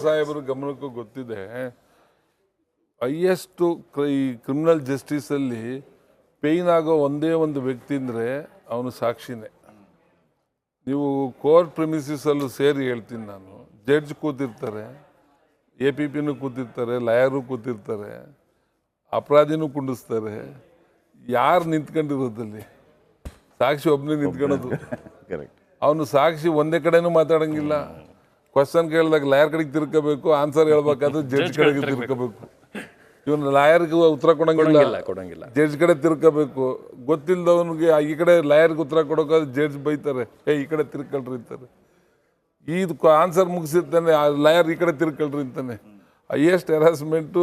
ಸಾಹೇಬರು ಗಮನಕ್ಕೂ ಗೊತ್ತಿದೆ, ಹೈಯೆಸ್ಟ್ ಈ ಕ್ರಿಮಿನಲ್ ಜಸ್ಟಿಸಲ್ಲಿ ಪೇಯ್ನ್ ಆಗೋ ಒಂದೇ ಒಂದು ವ್ಯಕ್ತಿ ಅಂದರೆ ಅವನು ಸಾಕ್ಷಿನೇ. ನೀವು ಕೋರ್ಟ್ ಪ್ರಿಮಿಸಿಸಲ್ಲೂ ಸೇರಿ ಹೇಳ್ತೀನಿ ನಾನು, ಜಡ್ಜ್ ಕೂತಿರ್ತಾರೆ, APPನೂ ಕೂತಿರ್ತಾರೆ, ಲಾಯರು ಕೂತಿರ್ತಾರೆ, ಅಪರಾಧಿನೂ ಕುಂಡಿಸ್ತಾರೆ. ಯಾರು ನಿಂತ್ಕೊಂಡಿರೋದಲ್ಲಿ? ಸಾಕ್ಷಿ ಒಬ್ಬನೇ ನಿಂತ್ಕೊಳ್ಳೋದು. ಅವನು ಸಾಕ್ಷಿ ಒಂದೇ ಕಡೆನೂ ಮಾತಾಡೋಂಗಿಲ್ಲ. ಕ್ವಶನ್ ಕೇಳಿದಾಗ ಲಾಯರ್ ಕಡೆಗೆ ತಿರ್ಕೋಬೇಕು, ಆನ್ಸರ್ ಹೇಳ್ಬೇಕಾದ್ರೆ ಜಡ್ಜ್ ಕಡೆಗೆ ತಿರ್ಕೋಬೇಕು. ಇವನು ಲಾಯರ್ಗೆ ಉತ್ತರ ಕೊಡೋಂಗಿಲ್ಲ, ಜಡ್ಜ್ ಕಡೆ ತಿರ್ಕೋಬೇಕು. ಗೊತ್ತಿಲ್ಲದವನಿಗೆ ಈ ಕಡೆ ಲಾಯರ್ಗೆ ಉತ್ತರ ಕೊಡೋಕಾದ್ರೆ ಜಡ್ಜ್ ಬೈತಾರೆ, ಈ ಕಡೆ ತಿರ್ಕೊಳ್ರಿ ಅಂತಾರೆ. ಇದಕ್ಕೆ ಆನ್ಸರ್ ಮುಗಿಸಿರ್ತಾನೆ, ಲಾಯರ್ ಈ ಕಡೆ ತಿರ್ಕೊಳ್ರಿ ಅಂತಾನೆ. ಹೈಯೆಸ್ಟ್ ಹೆರಾಸ್ಮೆಂಟು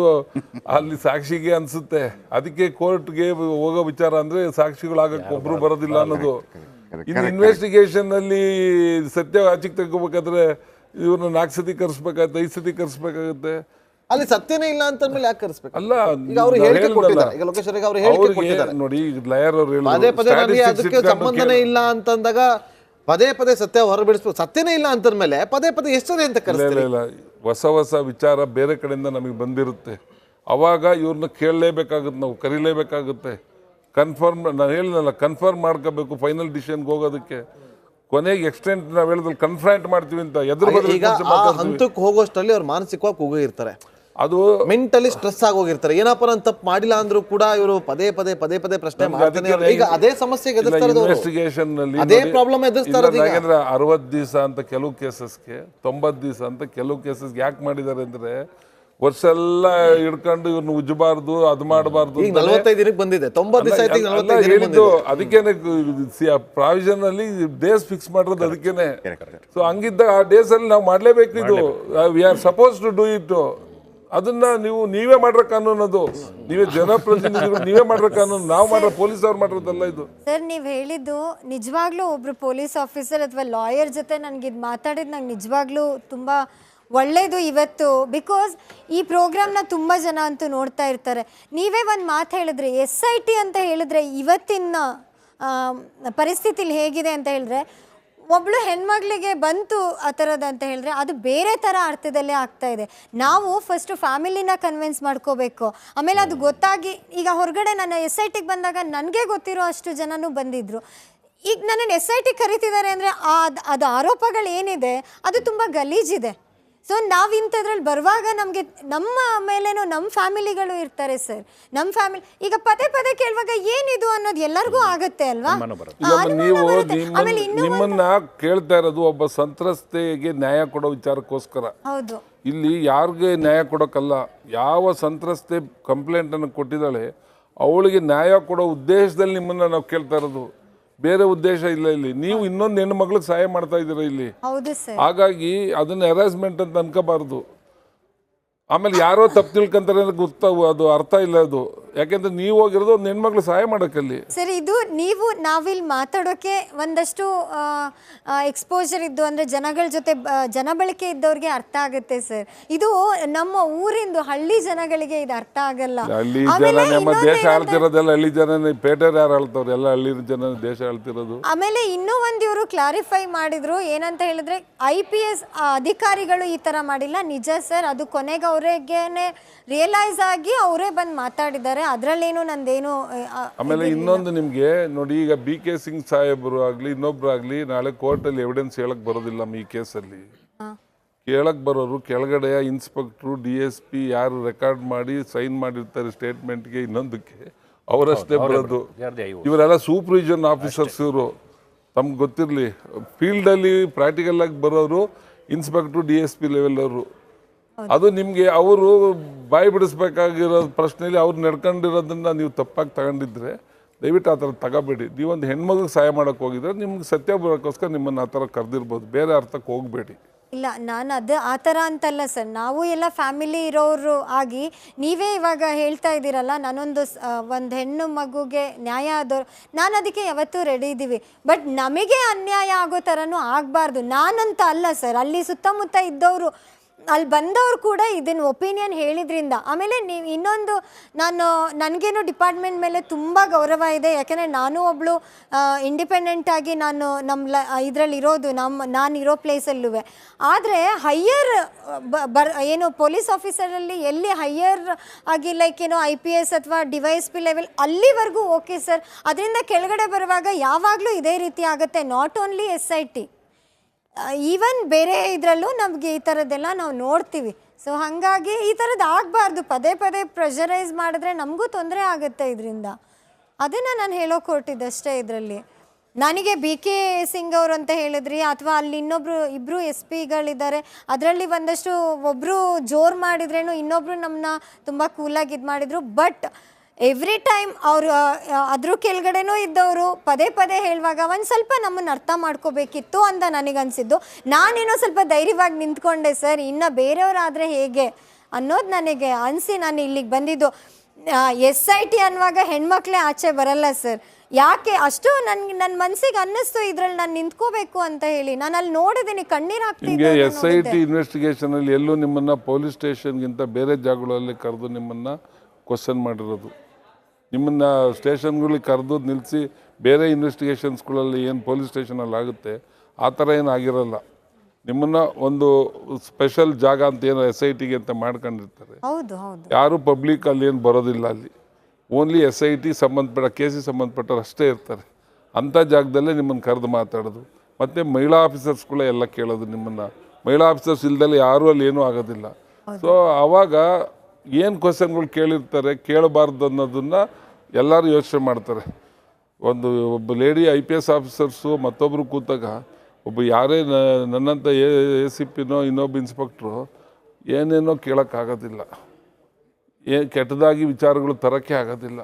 ಅಲ್ಲಿ ಸಾಕ್ಷಿಗೆ ಅನಿಸುತ್ತೆ. ಅದಕ್ಕೆ ಕೋರ್ಟ್ಗೆ ಹೋಗೋ ವಿಚಾರ ಅಂದರೆ ಸಾಕ್ಷಿಗಳಾಗಕ್ಕೆ ಒಬ್ಬರು ಬರೋದಿಲ್ಲ ಅನ್ನೋದು. ಇನ್ನು ಇನ್ವೆಸ್ಟಿಗೇಷನಲ್ಲಿ ಸತ್ಯ ಆಚೆಗೆ ತೆಗೋಬೇಕಾದ್ರೆ ಇವ್ರನ್ನ 4 ಸತಿ ಕರೆಸ್ಬೇಕಾಗತ್ತೆ, 5 ಸತಿ ಕರೆಸ್ಬೇಕಾಗತ್ತೆ. ಅಲ್ಲಿ ಸತ್ಯನೇ ಇಲ್ಲ ಅಂತ ಮೇಲೆ ಯಾಕೆ ಕರೆಸ್ಬೇಕು? ಅಲ್ಲ, ಈಗ ಅವರು ಹೇಳಿಕೆ ಕೊಟ್ಟಿದ್ದಾರೆ, ಈಗ ಲೋಕೇಶ್ವರಿಗೆ ಅವರು ಹೇಳಿಕೆ ಕೊಟ್ಟಿದ್ದಾರೆ. ನೋಡಿ, ಲಾಯರ್ ಅವರು ಪದೇ ಪದೇ ನನಗೆ ಅದಕ್ಕೆ ಸಂಬಂಧನೇ ಇಲ್ಲ ಅಂತಂದಾಗ ಪದೇ ಪದೇ ಸತ್ಯ ಹೊರಬಿಡಿಸ್ಬೇಕು. ಸತ್ಯನೇ ಇಲ್ಲ ಅಂತಂದ್ಮೇಲೆ ಪದೇ ಪದೇ ಎಷ್ಟು ಅಂತ ಕರೆಸ್ತಾರೆ. ಇಲ್ಲ, ಹೊಸ ವಿಚಾರ ಬೇರೆ ಕಡೆಯಿಂದ ನಮಗೆ ಬಂದಿರುತ್ತೆ. ಅವಾಗ ಇವ್ರನ್ನ ಕೇಳಲೇಬೇಕಾಗುತ್ತೆ, ನಾವು ಕರೀಲೇಬೇಕಾಗುತ್ತೆ. ಕನ್ಫರ್ಮ್, ನಾನು ಹೇಳಿದ್ನಲ್ಲ, ಕನ್ಫರ್ಮ್ ಮಾಡ್ಕೋಬೇಕು ಫೈನಲ್ ಡಿಸಿಷನ್ಗೆ ಹೋಗೋದಕ್ಕೆ. ಕೊನೆಗೆ ಎಕ್ಸ್ಟೆಂಟ್ ನಾವು ಹೇಳಿದ್ರಲ್ಲಿ ಕನ್ಫ್ರಂಟ್ ಮಾಡ್ತೀವಿ ಅಂತ ಈಗ ಹಂತಕ್ಕೆ ಹೋಗೋಷ್ಟರಲ್ಲಿ ಅವ್ರು ಮಾನಸಿಕವಾಗಿ ಹೋಗಿರ್ತಾರೆ, ಅದು ಮೆಂಟಲಿ ಸ್ಟ್ರೆಸ್ ಆಗೋಗಿರ್ತಾರೆ. ಏನಪ್ಪ ನಾನು ತಪ್ಪು ಮಾಡಿಲ್ಲ ಅಂದ್ರೂ ಕೂಡ ಇವರು ಪದೇ ಪದೇ ಪ್ರಶ್ನೆ ಮಾಡ್ತಾನೆ. ಈಗ ಅದೇ ಸಮಸ್ಯೆಗೆ ಇನ್ವೆಸ್ಟಿಗೇಷನ್ ನಲ್ಲಿ ಅದೇ ಪ್ರಾಬ್ಲಮ್ ಎದುರಿಸ್ತಾರೆ. 60 ದಿವಸ ಅಂತ ಕೆಲವು ಕೇಸಸ್ಗೆ, 90 ದಿವಸ ಅಂತ ಕೆಲವು ಕೇಸಸ್ಗೆ ಯಾಕೆ ಮಾಡಿದ್ದಾರೆ ಅಂದ್ರೆ, ವರ್ಷ ಎಲ್ಲ ಹಿಡ್ಕೊಂಡು ಇವ್ರನ್ನ ಉಜ್ಜಬಾರ್ದು, ಅದು ಮಾಡಬಾರ್ದು. 45 ದಿನಕ್ಕೆ ಬಂದಿದೆ, 90 ದಿವಸ ಹೇಳಿದ್ದು. ಅದಕ್ಕೇನೆ ಪ್ರಾವಿಷನ್ ಅಲ್ಲಿ ಡೇಸ್ ಫಿಕ್ಸ್ ಮಾಡೋದು ಅದಕ್ಕೇನೆ. ಸೊ ಹಂಗಿದ್ದ ಆ ಡೇಸ್ ಅಲ್ಲಿ ನಾವು ಮಾಡ್ಲೇಬೇಕು. ಇದು we are suppose to do it. ಅದನ್ನ ನೀವೇ ಮಾಡ್ರ ಕಾನೂನು, ಅದು ನೀವೇ ಜನಪ್ರತಿನಿಧಿಗಳು ನೀವೇ ಮಾಡ್ರ ಕಾನೂನು. ನಾವು ಮಾಡ್ರ ಪೊಲೀಸ್ ಅವ್ರು ಮಾಡಿರೋದಲ್ಲ ಇದು. ಸರ್, ನೀವು ಹೇಳಿದ್ದು ನಿಜವಾಗ್ಲೂ ಒಬ್ರು ಪೊಲೀಸ್ ಆಫೀಸರ್ ಅಥವಾ ಲಾಯರ್ ಜೊತೆ ನನಗೆ ಇದು ಮಾತಾಡಿದ್ದು ನಂಗೆ ನಿಜವಾಗ್ಲೂ ತುಂಬ ಒಳ್ಳೆಯದು ಇವತ್ತು. ಬಿಕಾಸ್ ಈ ಪ್ರೋಗ್ರಾಮ್ನ ತುಂಬ ಜನ ಅಂತೂ ನೋಡ್ತಾ ಇರ್ತಾರೆ. ನೀವೇ ಒಂದು ಮಾತು ಹೇಳಿದ್ರೆ, SIT ಅಂತ ಹೇಳಿದ್ರೆ ಇವತ್ತಿನ ಪರಿಸ್ಥಿತಿಲಿ ಹೇಗಿದೆ ಅಂತ ಹೇಳಿದ್ರೆ, ಒಬ್ಳು ಹೆಣ್ಮಗಳಿಗೆ ಬಂತು ಆ ಥರದ್ದು ಅಂತ ಹೇಳಿದ್ರೆ ಅದು ಬೇರೆ ಥರ ಅರ್ಥದಲ್ಲೇ ಆಗ್ತಾ ಇದೆ. ನಾವು ಫಸ್ಟು ಫ್ಯಾಮಿಲಿನ ಕನ್ವಿನ್ಸ್ ಮಾಡ್ಕೋಬೇಕು. ಆಮೇಲೆ ಅದು ಗೊತ್ತಾಗಿ, ಈಗ ಹೊರಗಡೆ ನಾನು SITಗೆ ಬಂದಾಗ ನನಗೆ ಗೊತ್ತಿರೋ ಅಷ್ಟು ಜನನೂ ಬಂದಿದ್ದರು. ಈಗ ನನ್ನನ್ನು SIT ಕರಿತಿದ್ದಾರೆ ಅಂದರೆ ಅದು ಆರೋಪಗಳು ಏನಿದೆ ಅದು ತುಂಬ ಗಲೀಜಿದೆ. ಸೊ ನಾವು ಇಂಥದ್ರಲ್ಲಿ ಬರುವಾಗ ನಮಗೆ ನಮ್ಮ ಮೇಲೇನೋ ನಮ್ಮ ಫ್ಯಾಮಿಲಿಗಳು ಇರ್ತಾರೆ ಸರ್. ನಮ್ಮ ಫ್ಯಾಮಿಲಿ ಈಗ ಪದೇ ಕೇಳುವಾಗ ಏನಿದು ಅನ್ನೋದು ಎಲ್ಲರಿಗೂ ಆಗತ್ತೆ ಅಲ್ವಾ? ನೀವು ನಿಮ್ಮನ್ನ ಕೇಳ್ತಾ ಇರೋದು ಒಬ್ಬ ಸಂತ್ರಸ್ತೆಗೆ ನ್ಯಾಯ ಕೊಡೋ ವಿಚಾರಕ್ಕೋಸ್ಕರ. ಹೌದು, ಇಲ್ಲಿ ಯಾರಿಗೆ ನ್ಯಾಯ ಕೊಡೋಕ್ಕಲ್ಲ. ಯಾವ ಸಂತ್ರಸ್ತೆ ಕಂಪ್ಲೇಂಟ್ ಅನ್ನು ಕೊಟ್ಟಿದ್ದಾಳೆ ಅವಳಿಗೆ ನ್ಯಾಯ ಕೊಡೋ ಉದ್ದೇಶದಲ್ಲಿ ನಿಮ್ಮನ್ನ ನಾವು ಕೇಳ್ತಾ ಇರೋದು, ಬೇರೆ ಉದ್ದೇಶ ಇಲ್ಲ. ಇಲ್ಲಿ ನೀವು ಇನ್ನೊಂದು ಹೆಣ್ಣು ಮಗಳಿಗೆ ಸಹಾಯ ಮಾಡ್ತಾ ಇದ್ದೀರಾ ಇಲ್ಲಿ. ಹಾಗಾಗಿ ಅದನ್ನ ಹೆರಾಸ್ಮೆಂಟ್ ಅಂತ ಅನ್ಕೋಬಾರ್ದು. ಆಮೇಲೆ ಯಾರೋ ತಪ್ಪು ತಿಳ್ಕೊಂತಾರೆ ಅದು ಅರ್ಥ ಇಲ್ಲ ಅದು. ಯಾಕೆಂದ್ರೆ ನೀವು ಹೋಗಿರೋದು ಒಂದು ಹೆಣ್ಮಕ್ಳು ಸಹಾಯ ಮಾಡೋಕ್ಕಲ್ಲಿ. ಸರ್, ಇದು ನಾವಿಲ್ಲಿ ಮಾತಾಡೋಕೆ ಒಂದಷ್ಟು ಎಕ್ಸ್ಪೋಜರ್ ಇದ್ದು ಅಂದರೆ ಜನಗಳ ಜೊತೆ ಜನಬಳಕೆ ಇದ್ದವ್ರಿಗೆ ಅರ್ಥ ಆಗುತ್ತೆ ಸರ್. ಇದು ನಮ್ಮ ಊರಿಂದು ಹಳ್ಳಿ ಜನಗಳಿಗೆ ಇದು ಅರ್ಥ ಆಗಲ್ಲ. ಹಳ್ಳಿ ಜನ ನಮ್ಮ ದೇಶ ಆಳ್ತಿರೋದೆಲ್ಲ ಹಳ್ಳಿ ಜನ, ಪೇಟೆರ್ ಯಾರು ಆಳ್ತವ್ರು? ಎಲ್ಲ ಹಳ್ಳಿ ಜನ ದೇಶ ಆಳ್ತಿರೋದು. ಆಮೇಲೆ ಇನ್ನೂ ಒಂದು ಇವರು ಕ್ಲಾರಿಫೈ ಮಾಡಿದ್ರು, ಏನಂತ ಹೇಳಿದ್ರೆ IPS ಅಧಿಕಾರಿಗಳು ಈ ಥರ ಮಾಡಿಲ್ಲ. ನಿಜ ಸರ್, ಅದು ಕೊನೆಗೆ ಅವರಿಗೇನೆ ರಿಯಲೈಸ್ ಆಗಿ ಅವರೇ ಬಂದು ಮಾತಾಡಿದ್ದಾರೆ. ಅದರಲ್ಲೇನು ನಂದೇನು. ಆಮೇಲೆ ಇನ್ನೊಂದು ನಿಮ್ಗೆ ನೋಡಿ, ಈಗ BK ಸಿಂಗ್ ಸಾಹೇಬರು ಆಗ್ಲಿ ಇನ್ನೊಬ್ರು ಆಗ್ಲಿ ನಾಳೆ ಕೋರ್ಟಲ್ಲಿ ಎವಿಡೆನ್ಸ್ ಹೇಳಕ್ ಬರೋದಿಲ್ಲ. ಈ ಕೇಸಲ್ಲಿ ಕೇಳಕ್ ಬರೋರು ಕೆಳಗಡೆಯ ಇನ್ಸ್ಪೆಕ್ಟ್ರು, DSP ಯಾರು ರೆಕಾರ್ಡ್ ಮಾಡಿ ಸೈನ್ ಮಾಡಿರ್ತಾರೆ ಸ್ಟೇಟ್ಮೆಂಟ್ಗೆ, ಇನ್ನೊಂದಕ್ಕೆ ಅವರಷ್ಟೇ ಬರೋದು. ಇವರೆಲ್ಲ ಸೂಪರ್ವಿಷನ್ ಆಫೀಸರ್ಸ್. ಇವರು ತಮ್ಗೆ ಗೊತ್ತಿರಲಿ, ಫೀಲ್ಡಲ್ಲಿ ಪ್ರಾಕ್ಟಿಕಲ್ ಆಗಿ ಬರೋರು ಇನ್ಸ್ಪೆಕ್ಟ್ರು, DSP ಲೆವೆಲ್ ಅವರು. ಅದು ನಿಮಗೆ ಅವರು ಬಾಯಿ ಬಿಡಿಸ್ಬೇಕಾಗಿರೋ ಪ್ರಶ್ನೆಯಲ್ಲಿ ಅವ್ರು ನಡ್ಕೊಂಡಿರೋದನ್ನ ನೀವು ತಪ್ಪಾಗಿ ತಗೊಂಡಿದ್ರೆ ದಯವಿಟ್ಟು ಆ ಥರ ತಗೋಬೇಡಿ. ನೀವೊಂದು ಹೆಣ್ಮಗಿಗೆ ಸಹಾಯ ಮಾಡೋಕ್ಕೆ ಹೋಗಿದ್ರೆ ನಿಮ್ಗೆ ಸತ್ಯ ಬರೋಕ್ಕೋಸ್ಕರ ನಿಮ್ಮನ್ನು ಆ ಥರ ಕರೆದಿರ್ಬೋದು, ಬೇರೆ ಅರ್ಥಕ್ಕೆ ಹೋಗಬೇಡಿ. ಇಲ್ಲ, ನಾನು ಆ ಥರ ಅಂತಲ್ಲ ಸರ್. ನಾವು ಎಲ್ಲ ಫ್ಯಾಮಿಲಿ ಇರೋರು ಆಗಿ ನೀವೇ ಇವಾಗ ಹೇಳ್ತಾ ಇದ್ದೀರಲ್ಲ, ಒಂದು ಹೆಣ್ಣು ಮಗುಗೆ ನ್ಯಾಯ ಆದವ್ರು, ನಾನು ಅದಕ್ಕೆ ಯಾವತ್ತೂ ರೆಡಿ ಇದ್ದೀವಿ. ಬಟ್ ನಮಗೆ ಅನ್ಯಾಯ ಆಗೋ ಥರನೂ ಆಗಬಾರ್ದು. ನಾನಂತ ಅಲ್ಲ ಸರ್, ಅಲ್ಲಿ ಸುತ್ತಮುತ್ತ ಇದ್ದವರು ಅಲ್ಲಿ ಬಂದವರು ಕೂಡ ಇದನ್ನ ಒಪಿನಿಯನ್ ಹೇಳಿದ್ರಿಂದ. ಆಮೇಲೆ ನೀವು ಇನ್ನೊಂದು, ನನಗೇನು ಡಿಪಾರ್ಟ್ಮೆಂಟ್ ಮೇಲೆ ತುಂಬ ಗೌರವ ಇದೆ, ಯಾಕೆಂದರೆ ನಾನು ಒಬ್ಬಳು ಇಂಡಿಪೆಂಡೆಂಟ್ ಆಗಿ ನಾನು ಇದರಲ್ಲಿ ಇರೋದು, ನಾನು ಇರೋ ಪ್ಲೇಸಲ್ಲೂ. ಆದರೆ ಹೈಯರ್ ಏನು ಪೊಲೀಸ್ ಆಫೀಸರಲ್ಲಿ ಎಲ್ಲಿ ಹೈಯರ್ ಆಗಿ ಲೈಕ್ ಏನೋ IPS ಅಥವಾ DYSP ಲೆವೆಲ್ ಅಲ್ಲಿವರೆಗೂ ಓಕೆ ಸರ್. ಅದರಿಂದ ಕೆಳಗಡೆ ಬರುವಾಗ ಯಾವಾಗಲೂ ಇದೇ ರೀತಿ ಆಗುತ್ತೆ, ನಾಟ್ ಓನ್ಲಿ SIT, ಈವನ್ ಬೇರೆ ಇದರಲ್ಲೂ ನಮಗೆ ಈ ಥರದ್ದೆಲ್ಲ ನಾವು ನೋಡ್ತೀವಿ. ಸೊ ಹಾಗಾಗಿ ಈ ಥರದ್ದು ಆಗಬಾರ್ದು. ಪದೇ ಪದೇ ಪ್ರೆಷರೈಸ್ ಮಾಡಿದ್ರೆ ನಮಗೂ ತೊಂದರೆ ಆಗುತ್ತೆ ಇದರಿಂದ. ಅದನ್ನು ನಾನು ಹೇಳೋಕೆ ಹೊರಟಿದ್ದಷ್ಟೇ. ಇದರಲ್ಲಿ ನನಗೆ BK ಸಿಂಗ್ ಅವರು ಅಂತ ಹೇಳಿದ್ರಿ, ಅಥವಾ ಅಲ್ಲಿ ಇಬ್ಬರು SP ಗಳಿದ್ದಾರೆ, ಅದರಲ್ಲಿ ಒಂದಷ್ಟು ಒಬ್ಬರು ಜೋರು ಮಾಡಿದ್ರೇನು ಇನ್ನೊಬ್ಬರು ನಮ್ಮನ್ನ ತುಂಬ ಕೂಲಾಗಿ ಇದು ಮಾಡಿದರು. ಬಟ್ ಎವ್ರಿ ಟೈಮ್ ಅವರು ಅದ್ರ ಕೆಳಗಡೆನೂ ಇದ್ದವರು ಪದೇ ಪದೇ ಹೇಳುವಾಗ ಒಂದು ಸ್ವಲ್ಪ ನಮ್ಮನ್ನು ಅರ್ಥ ಮಾಡ್ಕೋಬೇಕಿತ್ತು ಅಂತ ನನಗನ್ಸಿದ್ದು. ನಾನೇನೋ ಸ್ವಲ್ಪ ಧೈರ್ಯವಾಗಿ ನಿಂತ್ಕೊಂಡೆ ಸರ್, ಇನ್ನು ಬೇರೆಯವರಾದರೆ ಹೇಗೆ ಅನ್ನೋದು ನನಗೆ ಅನಿಸಿ ನಾನು ಇಲ್ಲಿಗೆ ಬಂದಿದ್ದು. SIT ಅನ್ನುವಾಗ ಹೆಣ್ಮಕ್ಳೇ ಆಚೆ ಬರಲ್ಲ ಸರ್. ಯಾಕೆ ಅಷ್ಟು ನನ್ನ ಮನಸ್ಸಿಗೆ ಅನ್ನಿಸ್ತು ಇದರಲ್ಲಿ ನಾನು ನಿಂತ್ಕೋಬೇಕು ಅಂತ ಹೇಳಿ. ನಾನು ಅಲ್ಲಿ ನೋಡಿದ್ದೀನಿ, ಕಣ್ಣೀರು ಹಾಕ್ತಿದ್ದೆ. SIT ಇನ್ವೆಸ್ಟಿಗೇಷನಲ್ಲಿ ಎಲ್ಲೂ ನಿಮ್ಮನ್ನು ಪೊಲೀಸ್ ಸ್ಟೇಷನ್ಗಿಂತ ಬೇರೆ ಜಾಗಗಳಲ್ಲಿ ಕರೆದು ನಿಮ್ಮನ್ನು ಕ್ವಶನ್ ಮಾಡಿರೋದು, ನಿಮ್ಮನ್ನು ಸ್ಟೇಷನ್ಗಳಿಗೆ ಕರೆದು ನಿಲ್ಲಿಸಿ ಬೇರೆ ಇನ್ವೆಸ್ಟಿಗೇಷನ್ಸ್ಗಳಲ್ಲಿ ಏನು ಪೊಲೀಸ್ ಸ್ಟೇಷನಲ್ಲಿ ಆಗುತ್ತೆ ಆ ಥರ ಏನು ಆಗಿರಲ್ಲ. ನಿಮ್ಮನ್ನು ಒಂದು ಸ್ಪೆಷಲ್ ಜಾಗ ಅಂತ ಏನು SITಗೆ ಅಂತ ಮಾಡ್ಕೊಂಡಿರ್ತಾರೆ. ಹೌದು ಹೌದು. ಯಾರು ಪಬ್ಲಿಕ್ ಅಲ್ಲಿ ಏನು ಬರೋದಿಲ್ಲ. ಅಲ್ಲಿ ಓನ್ಲಿ SIT ಸಂಬಂಧಪಟ್ಟ ಕೇಸಿಗೆ ಸಂಬಂಧಪಟ್ಟರು ಅಷ್ಟೇ ಇರ್ತಾರೆ. ಅಂಥ ಜಾಗದಲ್ಲೇ ನಿಮ್ಮನ್ನು ಕರೆದು ಮಾತಾಡೋದು. ಮತ್ತು ಮಹಿಳಾ ಆಫೀಸರ್ಸ್ಗಳೇ ಎಲ್ಲ ಕೇಳೋದು ನಿಮ್ಮನ್ನು. ಮಹಿಳಾ ಆಫೀಸರ್ಸ್ ಇಲ್ದಲೆ ಯಾರೂ ಅಲ್ಲಿ ಏನೂ ಆಗೋದಿಲ್ಲ. ಸೊ ಆವಾಗ ಏನು ಕ್ವಶನ್ಗಳು ಕೇಳಿರ್ತಾರೆ, ಕೇಳಬಾರ್ದು ಅನ್ನೋದನ್ನು ಎಲ್ಲರೂ ಯೋಚನೆ ಮಾಡ್ತಾರೆ. ಒಬ್ಬ ಲೇಡಿ IPS ಆಫೀಸರ್ಸು ಮತ್ತೊಬ್ಬರು ಕೂತಾಗ ಒಬ್ಬ ಯಾರೇ ನನ್ನಂಥ ACPನೋ ಇನ್ನೊಬ್ಬ ಇನ್ಸ್ಪೆಕ್ಟ್ರು ಏನೇನೋ ಕೇಳೋಕ್ಕಾಗೋದಿಲ್ಲ, ಕೆಟ್ಟದಾಗಿ ವಿಚಾರಗಳು ತರೋಕ್ಕೆ ಆಗೋದಿಲ್ಲ.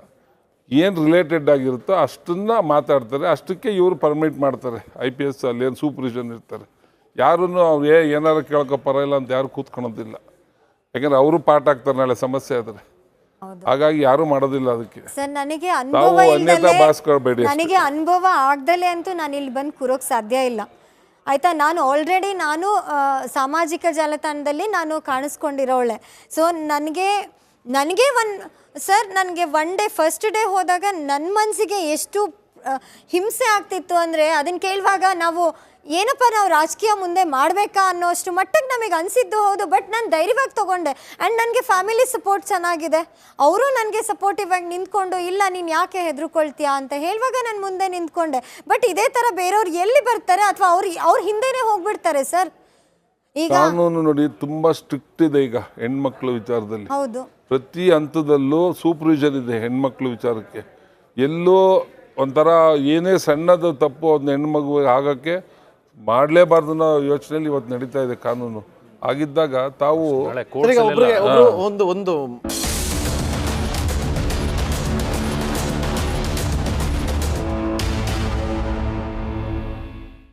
ಏನು ರಿಲೇಟೆಡ್ ಆಗಿರುತ್ತೋ ಅಷ್ಟನ್ನು ಮಾತಾಡ್ತಾರೆ. ಅಷ್ಟಕ್ಕೆ ಇವರು ಪರ್ಮಿಟ್ ಮಾಡ್ತಾರೆ. IPS ಅಲ್ಲಿ ಏನು ಸೂಪರ್ವಿಷನ್ ಇರ್ತಾರೆ. ಯಾರೂ ಅವ್ರು ಏನಾರು ಕೇಳೋಕೆ ಪರವಾಗಿಲ್ಲ ಅಂತ ಯಾರು ಕೂತ್ಕೊಳೋದಿಲ್ಲ. ಯಾಕಂದ್ರೆ ಅವರು ಪಾಠ ಆಗ್ತಾರೆ ನಾಳೆ ಸಮಸ್ಯೆ ಆದರೆ. ಹಾಗಾಗಿ ಯಾರು ಮಾಡೋದಿಲ್ಲ ಅದಕ್ಕೆ. ಸರ್ ನನಗೆ ಅನುಭವ ಆಗ್ದಲೇ ಅಂತೂ ನಾನು ಇಲ್ಲಿ ಬಂದು ಕೂರೋಕೆ ಸಾಧ್ಯ ಇಲ್ಲ ಆಯ್ತಾ. ನಾನು ಆಲ್ರೆಡಿ ಸಾಮಾಜಿಕ ಜಾಲತಾಣದಲ್ಲಿ ನಾನು ಕಾಣಿಸ್ಕೊಂಡಿರೋಳೆ. ಸೊ ನನಗೆ ಒನ್ ಡೇ ಫಸ್ಟ್ ಡೇ ಹೋದಾಗ ನನ್ನ ಮನಸ್ಸಿಗೆ ಎಷ್ಟು ಹಿಂಸೆ ಆಗ್ತಿತ್ತು ಅಂದರೆ, ಅದನ್ನು ಕೇಳುವಾಗ ನಾವು ರಾಜಕೀಯ ಮುಂದೆ ಮಾಡಬೇಕಾ ಅನ್ನೋಷ್ಟು ಮಟ್ಟಿಗೆ ನಮಗೆ ಅನಿಸಿದ್ದು ಹೌದು. ಬಟ್ ನಾನು ಧೈರ್ಯವಾಗಿ ತೊಗೊಂಡೆ. ಆ್ಯಂಡ್ ನನಗೆ ಫ್ಯಾಮಿಲಿ ಸಪೋರ್ಟ್ ಚೆನ್ನಾಗಿದೆ. ಅವರು ನನಗೆ ಸಪೋರ್ಟಿವ್ ಆಗಿ ನಿಂತ್ಕೊಂಡು, ಇಲ್ಲ ನೀನು ಯಾಕೆ ಹೆದರ್ಕೊಳ್ತೀಯಾ ಅಂತ ಹೇಳುವಾಗ ನಾನು ಮುಂದೆ ನಿಂತ್ಕೊಂಡೆ. ಬಟ್ ಇದೇ ಥರ ಬೇರೆಯವ್ರು ಎಲ್ಲಿ ಬರ್ತಾರೆ, ಅಥವಾ ಅವ್ರ ಹಿಂದೆನೇ ಹೋಗ್ಬಿಡ್ತಾರೆ ಸರ್. ಈಗ ಕಾನೂನು ನೋಡಿ ತುಂಬ ಸ್ಟ್ರಿಕ್ಟ್ ಇದೆ ಈಗ ಹೆಣ್ಮಕ್ಳ ವಿಚಾರದಲ್ಲಿ. ಹೌದು, ಪ್ರತಿ ಹಂತದಲ್ಲೂ ಸೂಪರ್ವಿಷನ್ ಇದೆ ಹೆಣ್ಮಕ್ಳ ವಿಚಾರಕ್ಕೆ. ಎಲ್ಲೋ ಒಂಥರ ಏನೇ ಸಣ್ಣದು ತಪ್ಪು ಒಂದು ಹೆಣ್ಮಗುವಿಗೆ ಆಗೋಕ್ಕೆ ಮಾಡಲೇಬಾರ್ದು ಅನ್ನೋ ಯೋಚನೆಯಲ್ಲಿ ಇವತ್ತು ನಡೀತಾ ಇದೆ ಕಾನೂನು. ಆಗಿದ್ದಾಗ ತಾವು ಒಬ್ಬರಿಗೆ ಒಂದು